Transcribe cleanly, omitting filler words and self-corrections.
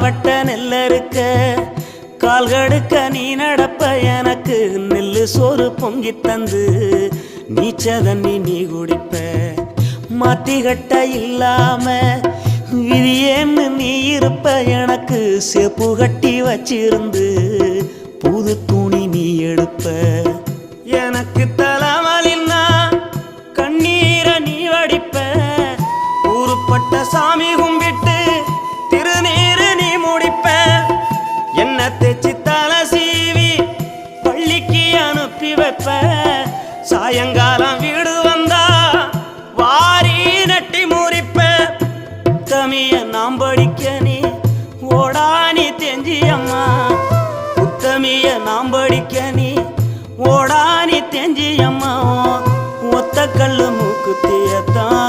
காவட்ட நெல்ல இருக்க கால்கடுக்க நீ நடப்ப எனக்கு நெல்லு சோறு பொங்கி தந்து நீச்ச தண்ணி நீ குடிப்ப மாத்திகட்ட இல்லாம விதியேன்னு நீ இருப்ப எனக்கு சேப்பு கட்டி வச்சிருந்து புது துணி நீ எடுப்ப எனக்கு தலைவலின்னா கண்ணீரை நீ வடிப்ப ஊருப்பட்ட சாமி கும்பிட்டு திருநீரு நீ முடிப்ப என்ன தேச்சி தலை சீவி பள்ளிக்கு அனுப்பி வைப்ப சாயங்காலம் வீடு வந்தா வாரி நட்டி முறிப்ப உத்தமிய நாம் படிக்க நீ ஓடானி தெஞ்சி அம்மா உத்தமிய நாம் படிக்க நீ ஓடானி தெஞ்சி அம்மா ஒத்த கல்லு மூக்குத்தியத்தான்